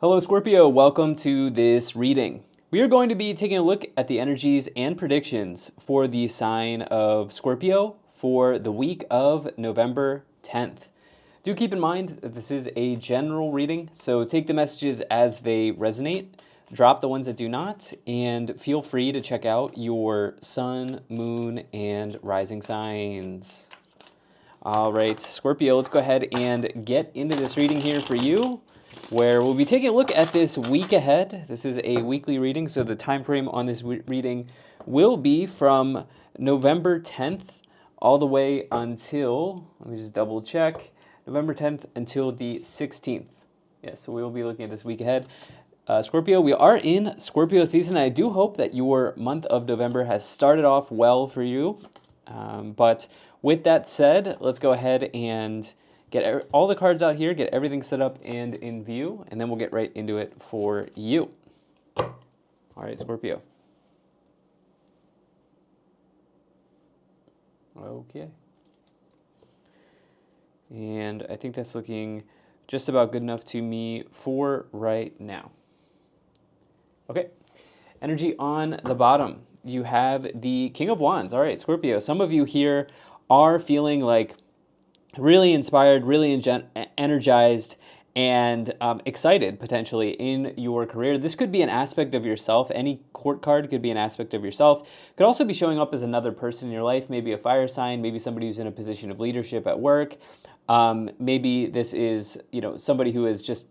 Hello, Scorpio. Welcome to this reading. We are going to be taking a look at the energies and predictions for the sign of Scorpio for the week of November 10th. Do keep in mind that this is a general reading, so take the messages as they resonate, drop the ones that do not, and feel free to check out your sun, moon, and rising signs. All right, Scorpio, let's go ahead and get into this reading here for you, where we'll be taking a look at this week ahead. This is a weekly reading, so the time frame on this reading will be from November 10th all the way until, let me just double check, November 10th until the 16th. Yeah, so we will be looking at this week ahead. Scorpio, we are in Scorpio season. I do hope that your month of November has started off well for you. But with that said, let's go ahead and get all the cards out here, get everything set up and in view, and then we'll get right into it for you. All right, Scorpio. Okay. And I think that's looking just about good enough to me for right now. Okay. Energy on the bottom. You have the King of Wands. All right, Scorpio. Some of you here are feeling like really inspired, really energized, and excited potentially in your career. This could be an aspect of yourself. Any court card could be an aspect of yourself. Could also be showing up as another person in your life, maybe a fire sign, maybe somebody who's in a position of leadership at work. Maybe this is, somebody who is just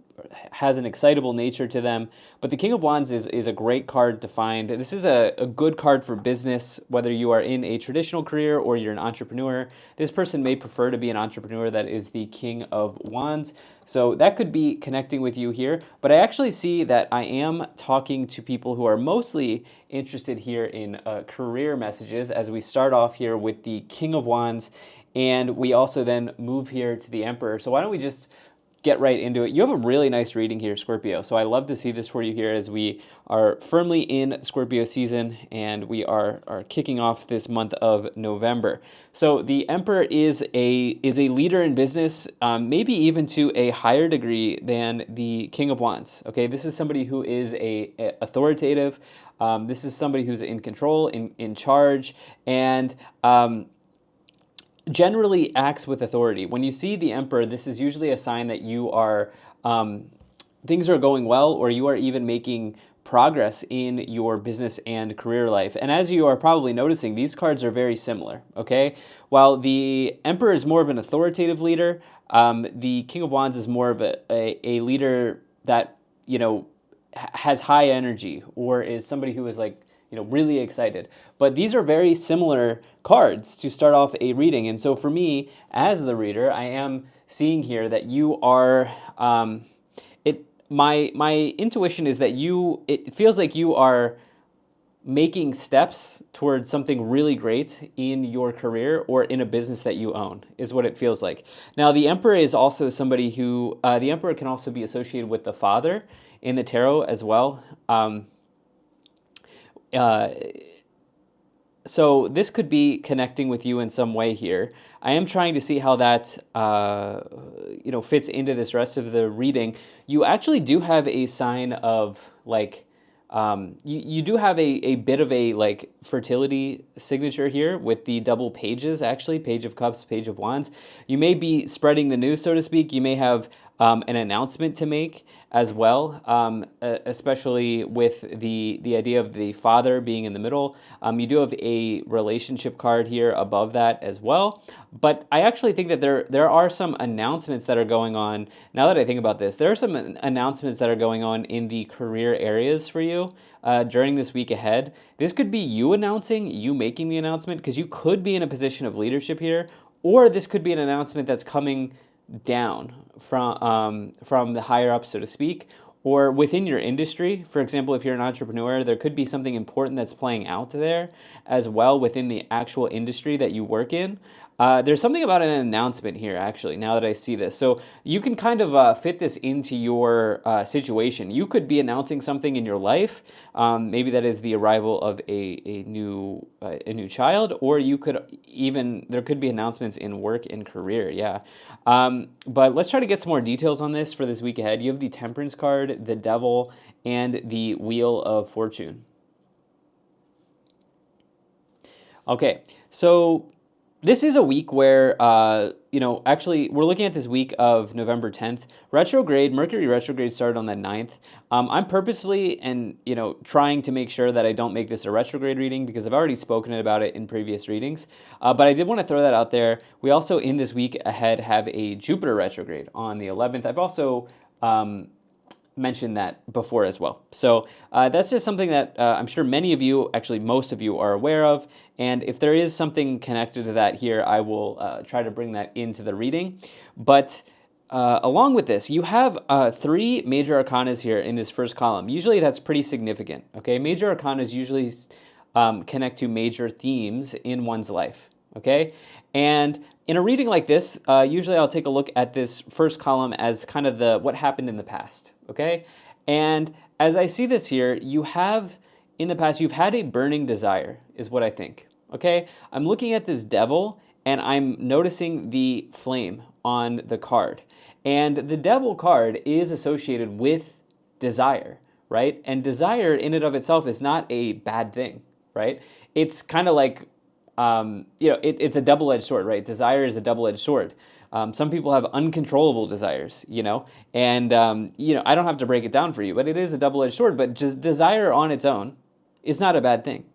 has an excitable nature to them. But the King of Wands is a great card to find. This is a good card for business, whether you are in a traditional career or you're an entrepreneur. This person may prefer to be an entrepreneur that is the King of Wands. So that could be connecting with you here. But I actually see that I am talking to people who are mostly interested here in career messages as we start off here with the King of Wands. And we also then move here to the Emperor. So why don't we just get right into it. You have a really nice reading here, Scorpio. So I love to see this for you here as we are firmly in Scorpio season and we are kicking off this month of November. So the Emperor is a leader in business, maybe even to a higher degree than the King of Wands. Okay, this is somebody who is a authoritative. This is somebody who's in control, in charge, and generally acts with authority. When you see the Emperor, this is usually a sign that you are things are going well, or you are even making progress in your business and career life. And as you are probably noticing, these cards are very similar. Okay, while the Emperor is more of an authoritative leader, the King of Wands is more of a leader that has high energy, or is somebody who is like really excited. But these are very similar cards to start off a reading. And so for me, as the reader, I am seeing here that you are, my intuition is that it feels like you are making steps towards something really great in your career or in a business that you own, is what it feels like. Now, the Emperor is also somebody who, the Emperor can also be associated with the Father in the tarot as well. So this could be connecting with you in some way here. I am trying to see how that fits into this rest of the reading. You actually do have a sign of like you do have a bit of a like fertility signature here with the double pages, actually, Page of Cups, Page of Wands. You may be spreading the news, so to speak. You may have an announcement to make as well, especially with the idea of the Father being in the middle. You do have a relationship card here above that as well. But I actually think that there are some announcements that are going on. Now that I think about this, there are some announcements that are going on in the career areas for you during this week ahead. This could be you announcing, you making the announcement, because you could be in a position of leadership here, or this could be an announcement that's coming down from the higher up, so to speak, or within your industry. For example, if you're an entrepreneur, there could be something important that's playing out there as well within the actual industry that you work in. There's something about an announcement here, actually, now that I see this. So you can kind of fit this into your situation. You could be announcing something in your life. Maybe that is the arrival of a new child, or you could even, there could be announcements in work and career, yeah. But let's try to get some more details on this for this week ahead. You have the Temperance card, the Devil, and the Wheel of Fortune. Okay, so this is a week where, actually, we're looking at this week of November 10th. Retrograde, Mercury retrograde started on the 9th. I'm purposely and, trying to make sure that I don't make this a retrograde reading because I've already spoken about it in previous readings. But I did want to throw that out there. We also, in this week ahead, have a Jupiter retrograde on the 11th. I've also mentioned that before as well. So that's just something that I'm sure many of you, actually most of you, are aware of. And if there is something connected to that here, I will try to bring that into the reading. But along with this, you have 3 major arcanas here in this first column. Usually that's pretty significant. Okay, major arcanas usually connect to major themes in one's life. Okay, and in a reading like this, usually I'll take a look at this first column as kind of what happened in the past, okay? And as I see this here, you have, in the past, you've had a burning desire, is what I think, okay? I'm looking at this Devil, and I'm noticing the flame on the card. And the Devil card is associated with desire, right? And desire in and of itself is not a bad thing, right? It's kind of like, it's a double-edged sword, right? Desire is a double-edged sword. Some people have uncontrollable desires, and, I don't have to break it down for you, but it is a double-edged sword. But just desire on its own is not a bad thing.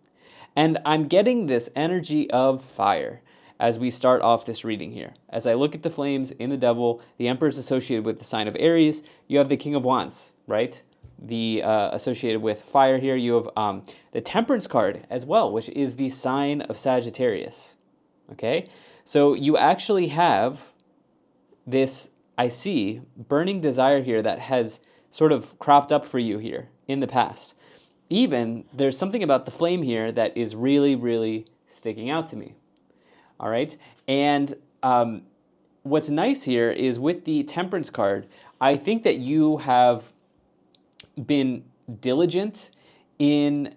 And I'm getting this energy of fire as we start off this reading here. As I look at the flames in the Devil, the Emperor is associated with the sign of Aries. You have the King of Wands, right? The associated with fire here. You have the Temperance card as well, which is the sign of Sagittarius. Okay, so you actually have this, I see, burning desire here that has sort of cropped up for you here in the past. Even there's something about the flame here that is really, really sticking out to me. All right, and what's nice here is with the Temperance card, I think that you have been diligent in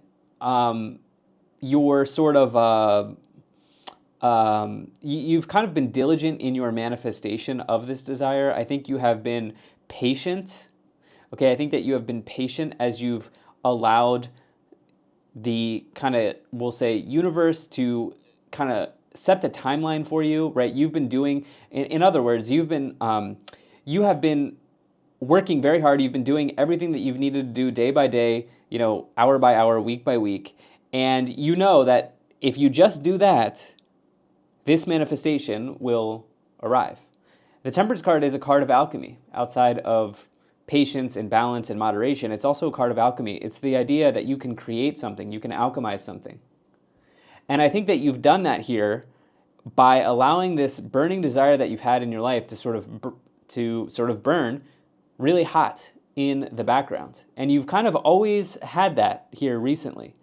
your sort of you've kind of been diligent in your manifestation of this desire. I think you have been patient. Okay, I think that you have been patient as you've allowed the kind of, we'll say, universe to kind of set the timeline for you, right? You've been doing, in other words, you have been working very hard. You've been doing everything that you've needed to do day by day, hour by hour, week by week. And you know that if you just do that, this manifestation will arrive. The Temperance card is a card of alchemy. Outside of patience and balance and moderation, it's also a card of alchemy. It's the idea that you can create something, you can alchemize something. And I think that you've done that here by allowing this burning desire that you've had in your life to sort of burn really hot in the background. And you've kind of always had that here recently.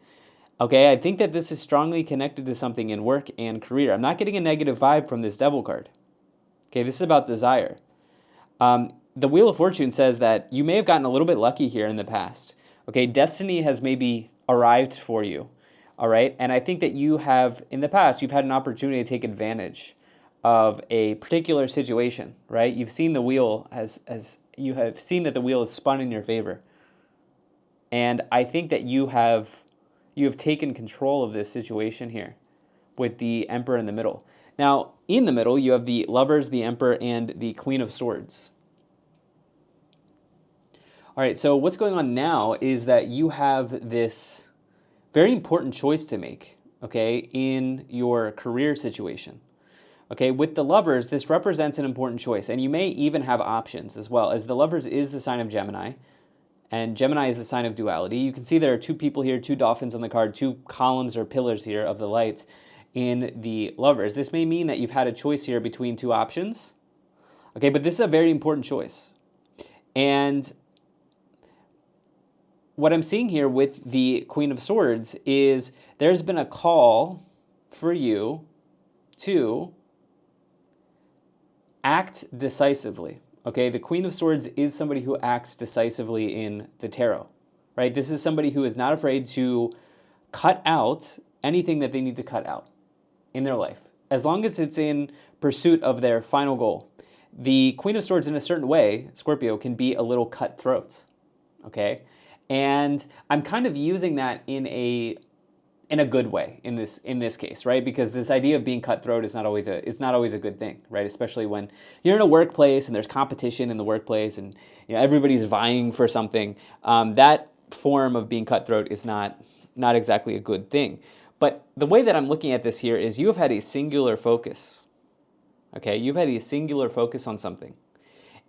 Okay, I think that this is strongly connected to something in work and career. I'm not getting a negative vibe from this Devil card. Okay, this is about desire. The Wheel of Fortune says that you may have gotten a little bit lucky here in the past. Okay, destiny has maybe arrived for you. All right, and I think that you have, in the past, you've had an opportunity to take advantage of a particular situation, right? You've seen the wheel as you have seen that the wheel is spun in your favor. And I think that you have taken control of this situation here with the Emperor in the middle. Now, in the middle, you have the Lovers, the Emperor, and the Queen of Swords. All right, so what's going on now is that you have this very important choice to make, okay, in your career situation. Okay, with the Lovers, this represents an important choice, and you may even have options as well, as the Lovers is the sign of Gemini, and Gemini is the sign of duality. You can see there are 2 people here, 2 dolphins on the card, 2 columns or pillars here of the light in the Lovers. This may mean that you've had a choice here between 2 options, okay, but this is a very important choice. And what I'm seeing here with the Queen of Swords is there's been a call for you to act decisively. Okay, the Queen of Swords is somebody who acts decisively in the tarot, right? This is somebody who is not afraid to cut out anything that they need to cut out in their life, as long as it's in pursuit of their final goal. The Queen of Swords, in a certain way, Scorpio, can be a little cutthroat, okay? And I'm kind of using that in a good way in this case, right? Because this idea of being cutthroat is not always a good thing, right? Especially when you're in a workplace and there's competition in the workplace and everybody's vying for something. That form of being cutthroat is not exactly a good thing. But the way that I'm looking at this here is you have had a singular focus. Okay, you've had a singular focus on something.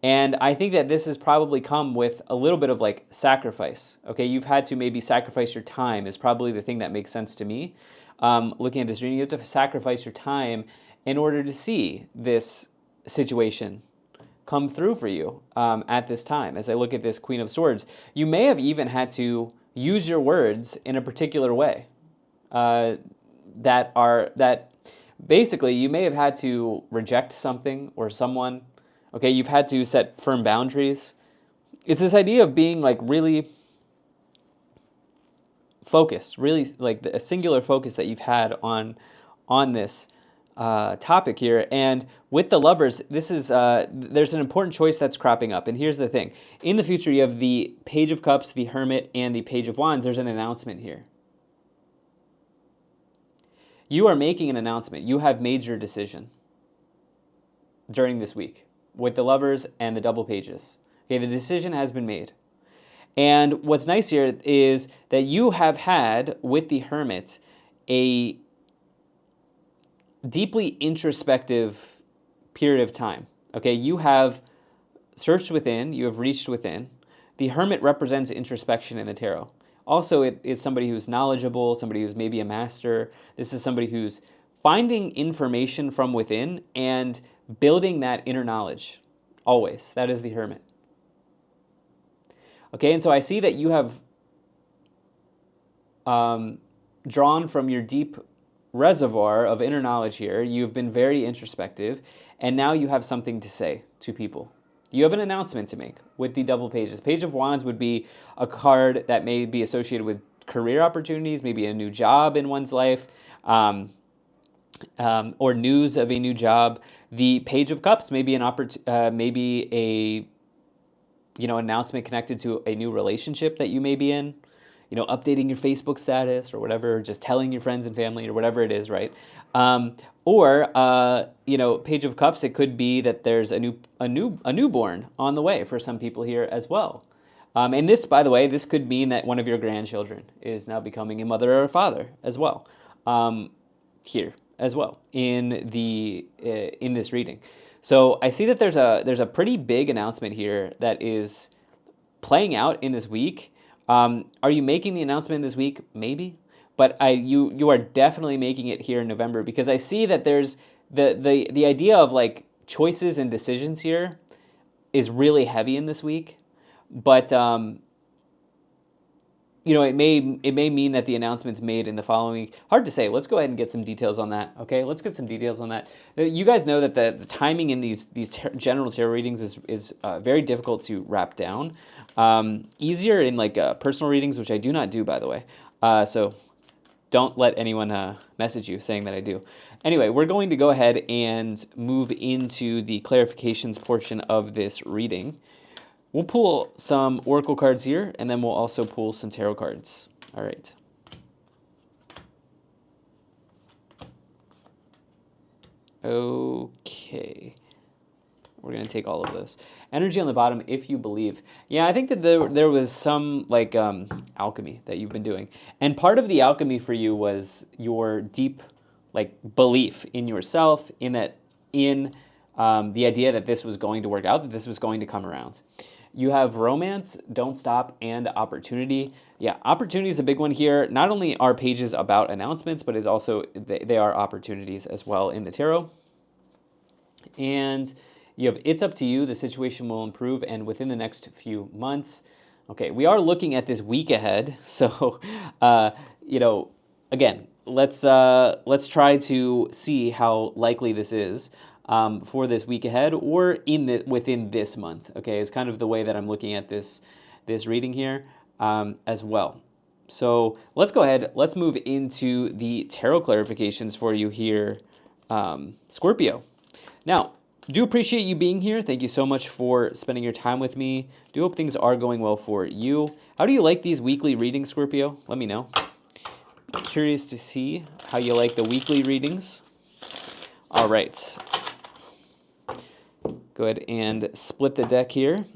And I think that this has probably come with a little bit of like sacrifice. Okay, you've had to maybe sacrifice your time is probably the thing that makes sense to me. Looking at this reading, you have to sacrifice your time in order to see this situation come through for you at this time. As I look at this Queen of Swords, you may have even had to use your words in a particular way. That basically you may have had to reject something or someone. Okay, you've had to set firm boundaries. It's this idea of being like really focused, really like a singular focus that you've had on this topic here. And with the Lovers, this is there's an important choice that's cropping up. And here's the thing: in the future, you have the Page of Cups, the Hermit, and the Page of Wands. There's an announcement here. You are making an announcement. You have made your decision during this week with the Lovers and the Double Pages. Okay, the decision has been made. And what's nice here is that you have had, with the Hermit, a deeply introspective period of time. Okay, you have searched within, you have reached within. The Hermit represents introspection in the tarot. Also, it is somebody who's knowledgeable, somebody who's maybe a master. This is somebody who's finding information from within and building that inner knowledge. Always. That is the Hermit. Okay, and so I see that you have drawn from your deep reservoir of inner knowledge here. You've been very introspective, and now you have something to say to people. You have an announcement to make with the Double Pages. Page of Wands would be a card that may be associated with career opportunities, maybe a new job in one's life, or news of a new job. The Page of Cups may be maybe a announcement connected to a new relationship that you may be in. Updating your Facebook status or whatever, just telling your friends and family or whatever it is, right? Or Page of Cups, it could be that there's a newborn on the way for some people here as well. And this, by the way, this could mean that one of your grandchildren is now becoming a mother or a father as well. Here as well in this reading. So I see that there's a pretty big announcement here that is playing out in this week. Are you making the announcement this week? Maybe. But you are definitely making it here in November, because I see that there's the idea of like choices and decisions here is really heavy in this week. But it may mean that the announcement's made in the following week. Hard to say. Let's go ahead and get some details on that. Okay, let's get some details on that. You guys know that the timing in these general tarot readings is very difficult to wrap down. Easier in like personal readings, which I do not do, by the way. So don't let anyone message you saying that I do. Anyway, we're going to go ahead and move into the clarifications portion of this reading. We'll pull some oracle cards here, and then we'll also pull some tarot cards. All right. Okay. We're going to take all of those. Energy on the bottom, if you believe. Yeah, I think that there was some like alchemy that you've been doing. And part of the alchemy for you was your deep like belief in yourself, in the idea that this was going to work out, that this was going to come around. You have romance, don't stop, and opportunity. Yeah, opportunity is a big one here. Not only are pages about announcements, but it's also they are opportunities as well in the tarot. And you have it's up to you. The situation will improve, and within the next few months. Okay, we are looking at this week ahead. So, again, let's try to see how likely this is. for this week ahead or within this month. Okay, it's kind of the way that I'm looking at this reading here as well. So let's go ahead. Let's move into the tarot clarifications for you here, Scorpio. Now, do appreciate you being here. Thank you so much for spending your time with me. Do hope things are going well for you. How do you like these weekly readings, Scorpio? Let me know. Curious to see how you like the weekly readings. All right. Go ahead and split the deck here,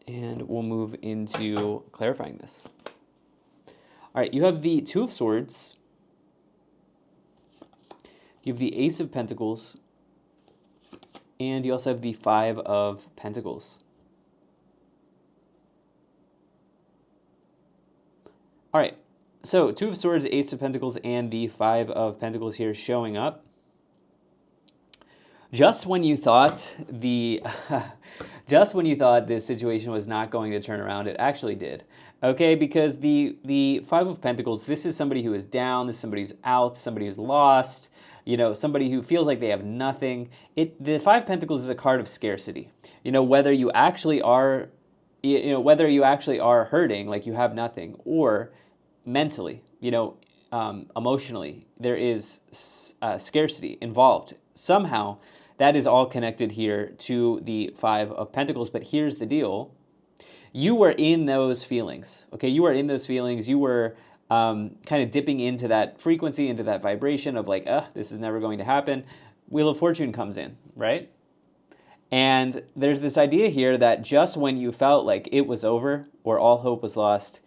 and we'll move into clarifying this. All right, you have the Two of Swords. You have the Ace of Pentacles. And you also have the Five of Pentacles. All right, so Two of Swords, Ace of Pentacles, and the Five of Pentacles here showing up. Just when you thought just when you thought this situation was not going to turn around, it actually did. Okay, because the Five of Pentacles, this is somebody who is down, this is somebody who's out, somebody who's lost, you know, somebody who feels like they have nothing. The Five of Pentacles is a card of scarcity. You know, whether you actually are, whether you actually are hurting, like you have nothing, or mentally, emotionally, there is scarcity involved. Somehow, that is all connected here to the Five of Pentacles. But here's the deal. You were in those feelings, okay? You were in those feelings. You were kind of dipping into that frequency, into that vibration of like, this is never going to happen. Wheel of Fortune comes in, right? And there's this idea here that just when you felt like it was over or all hope was lost,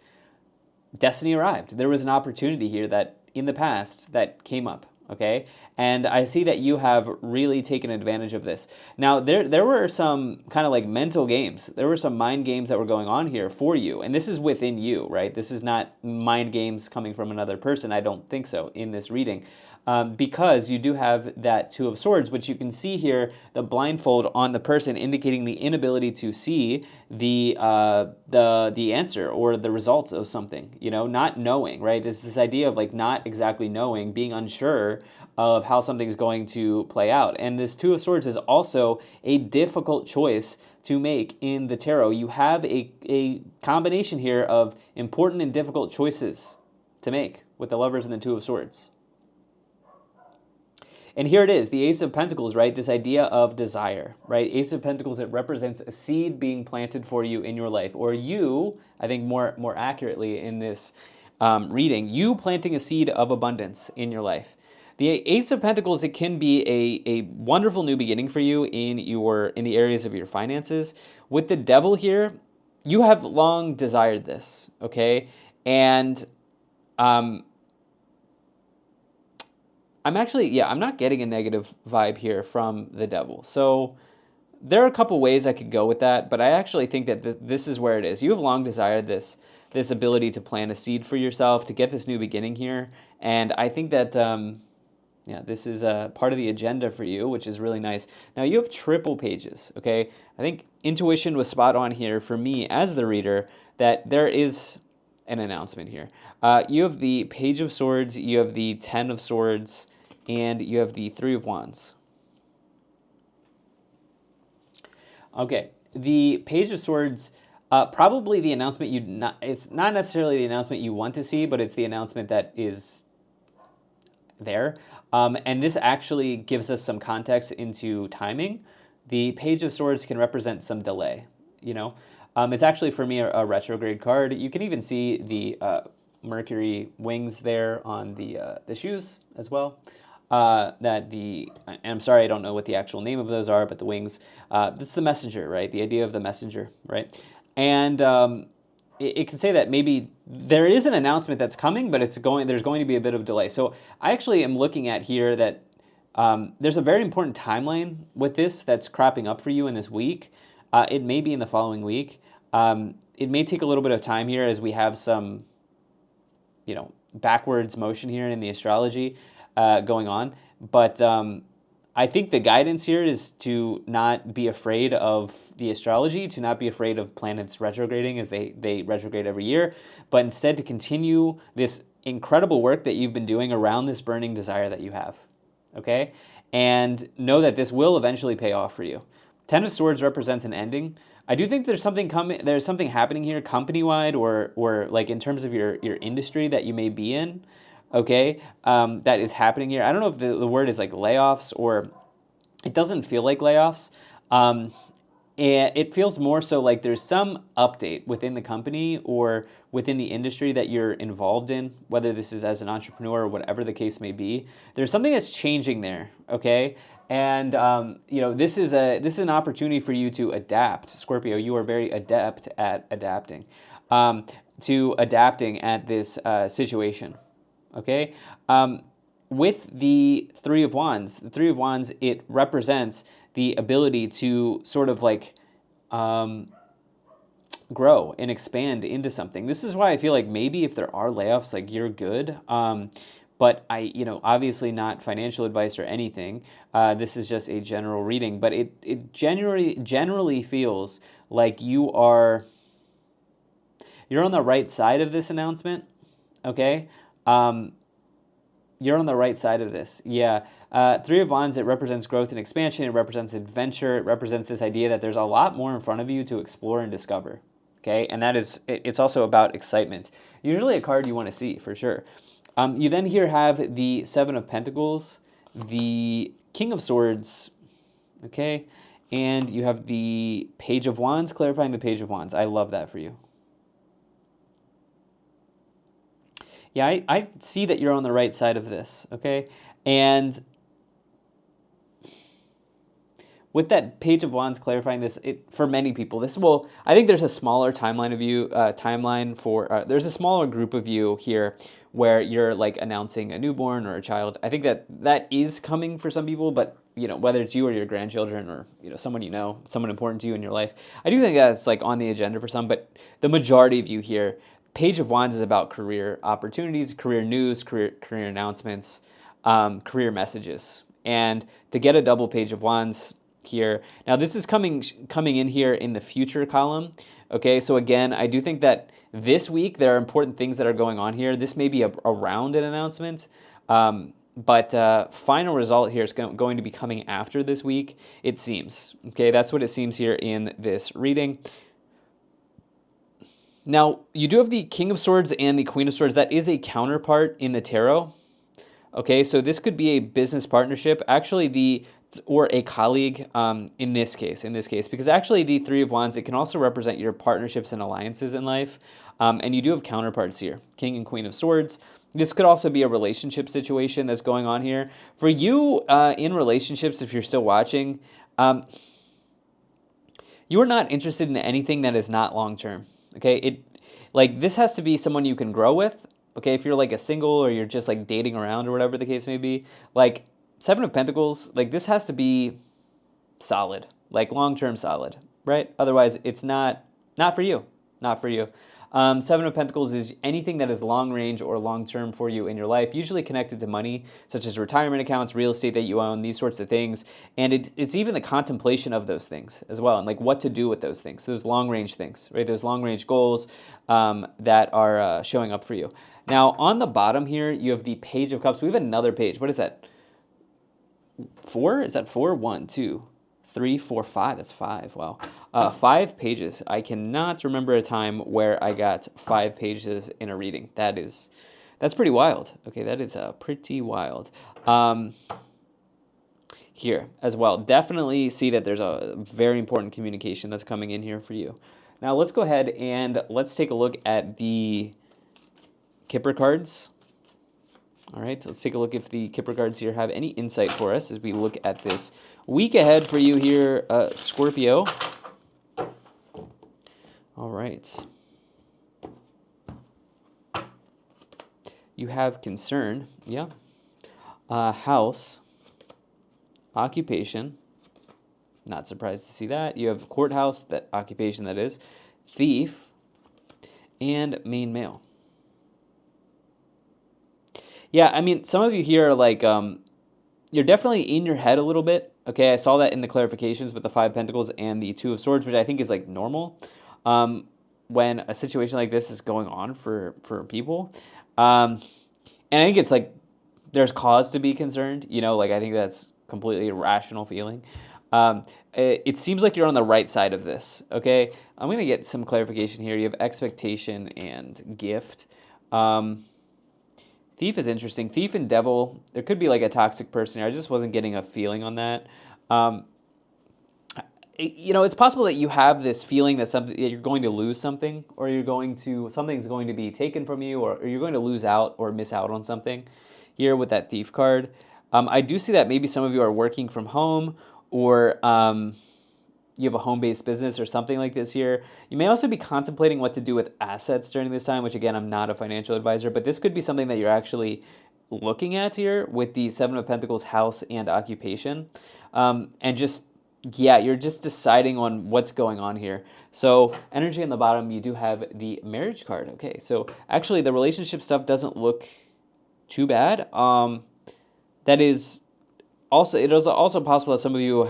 destiny arrived. There was an opportunity here that in the past that came up, okay? And I see that you have really taken advantage of this. Now, there were some kind of like mental games. There were some mind games that were going on here for you. And this is within you, right? This is not mind games coming from another person. I don't think so in this reading. Because you do have that Two of Swords, which you can see here, the blindfold on the person indicating the inability to see the answer or the results of something, not knowing, right? There's this idea of like not exactly knowing, being unsure of how something's going to play out. And this Two of Swords is also a difficult choice to make in the tarot. You have a combination here of important and difficult choices to make with the Lovers and the Two of Swords. And here it is, the Ace of Pentacles, right? This idea of desire, right? Ace of Pentacles, it represents a seed being planted for you in your life. Or you, I think more accurately in this reading, you planting a seed of abundance in your life. The Ace of Pentacles, it can be a wonderful new beginning for you in the areas of your finances. With the Devil here, you have long desired this, okay? And I'm not getting a negative vibe here from the Devil. So there are a couple ways I could go with that, but I actually think that this is where it is. You have long desired this ability to plant a seed for yourself, to get this new beginning here. And I think that, this is a part of the agenda for you, which is really nice. Now you have triple pages, okay? I think intuition was spot on here for me as the reader that there is an announcement here. You have the Page of Swords, you have the Ten of Swords, and you have the Three of Wands. Okay, the Page of Swords, probably the announcement it's not necessarily the announcement you want to see, but it's the announcement that is there. And this actually gives us some context into timing. The Page of Swords can represent some delay, It's actually, for me, a retrograde card. You can even see the Mercury wings there on the shoes as well. And I'm sorry, I don't know what the actual name of those are, but the wings, this is the messenger, right? The idea of the messenger, right? And it can say that maybe there is an announcement that's coming, but there's going to be a bit of delay. So I actually am looking at here that there's a very important timeline with this that's cropping up for you in this week. It may be in the following week. It may take a little bit of time here as we have some, backwards motion here in the astrology going on. But I think the guidance here is to not be afraid of the astrology, to not be afraid of planets retrograding as they retrograde every year, but instead to continue this incredible work that you've been doing around this burning desire that you have. okay? And know that this will eventually pay off for you. Ten of Swords represents an ending. I do think there's something coming. There's something happening here, company-wide, or like in terms of your industry that you may be in, okay? That is happening here. I don't know if the word is like layoffs, or it doesn't feel like layoffs. Um, and it feels more so like there's some update within the company or within the industry that you're involved in, whether this is as an entrepreneur or whatever the case may be. There's something that's changing there, okay? And this is an opportunity for you to adapt. Scorpio, you are very adept at adapting, to adapting at this situation, okay? With the Three of Wands, it represents the ability to sort of like um, grow and expand into something. This is why I feel like maybe if there are layoffs, like you're good. But obviously not financial advice or anything. This is just a general reading. But it generally feels like you're on the right side of this announcement. Okay. You're on the right side of this. Yeah. Three of Wands, it represents growth and expansion. It represents adventure. It represents this idea that there's a lot more in front of you to explore and discover. Okay. And it's also about excitement. Usually a card you want to see for sure. You then here have the Seven of Pentacles, the King of Swords. Okay. And you have the Page of Wands, clarifying the Page of Wands. I love that for you. Yeah, I see that you're on the right side of this, okay? And with that Page of Wands clarifying this, for many people, I think there's a smaller there's a smaller group of you here where you're like announcing a newborn or a child. I think that is coming for some people, but whether it's you or your grandchildren or someone important to you in your life, I do think that's like on the agenda for some, but the majority of you here, Page of Wands is about career opportunities, career news, career announcements, career messages. And to get a double Page of Wands here. Now this is coming in here in the future column. Okay, so again, I do think that this week there are important things that are going on here. This may be around an announcement, but final result here is going to be coming after this week, it seems. Okay, that's what it seems here in this reading. Now, you do have the King of Swords and the Queen of Swords. That is a counterpart in the tarot. Okay, so this could be a business partnership, actually or a colleague in this case, because actually the Three of Wands, it can also represent your partnerships and alliances in life. And you do have counterparts here, King and Queen of Swords. This could also be a relationship situation that's going on here. For you in relationships, if you're still watching, you are not interested in anything that is not long-term. Okay, this has to be someone you can grow with. Okay, if you're like a single or you're just like dating around or whatever the case may be, like Seven of Pentacles, like this has to be solid, like long-term solid, right? Otherwise, it's not for you, not for you. Seven of Pentacles is anything that is long range or long-term for you in your life, usually connected to money, such as retirement accounts, real estate that you own, these sorts of things. And it's even the contemplation of those things as well, and like what to do with those things, those long-range things, right? Those long-range goals that are showing up for you. Now, on the bottom here, you have the Page of Cups. We have another page. What is that? 4? Is that 4? 1, 2, 3, 4, 5. That's 5. Wow. 5 pages. I cannot remember a time where I got 5 pages in a reading. That's pretty wild. Okay, that is pretty wild. Here as well. Definitely see that there's a very important communication that's coming in here for you. Now let's go ahead and let's take a look at the Kipper cards. All right, so let's take a look if the Kipper cards here have any insight for us as we look at this week ahead for you here, Scorpio. All right. You have concern, yeah. House, occupation, not surprised to see that. You have courthouse, that occupation that is, thief, and main male. Yeah, I mean, some of you here are like, you're definitely in your head a little bit. Okay, I saw that in the clarifications with the 5 Pentacles and the 2 of Swords, which I think is like normal when a situation like this is going on for people. And I think it's like there's cause to be concerned. You know, like I think that's completely a rational feeling. It seems like you're on the right side of this. Okay, I'm gonna get some clarification here. You have expectation and gift. Thief is interesting. Thief and devil. There could be like a toxic person here. I just wasn't getting a feeling on that. Um, you know, it's possible that you have this feeling that something that you're going to lose something, or something's going to be taken from you, or you're going to lose out or miss out on something. Here with that thief card, I do see that maybe some of you are working from home, or you have a home-based business or something like this here. You may also be contemplating what to do with assets during this time, which again, I'm not a financial advisor, but this could be something that you're actually looking at here with the Seven of Pentacles house and occupation, and just yeah, you're just deciding on what's going on here. So energy on the bottom, you do have the marriage card. Okay, so actually the relationship stuff doesn't look too bad. That is also, it is also possible that some of you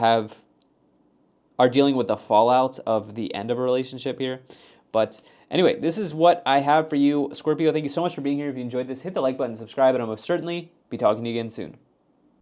are dealing with the fallout of the end of a relationship here. But anyway, this is what I have for you, Scorpio. Thank you so much for being here. If you enjoyed this, hit the like button, subscribe, and I'll most certainly be talking to you again soon.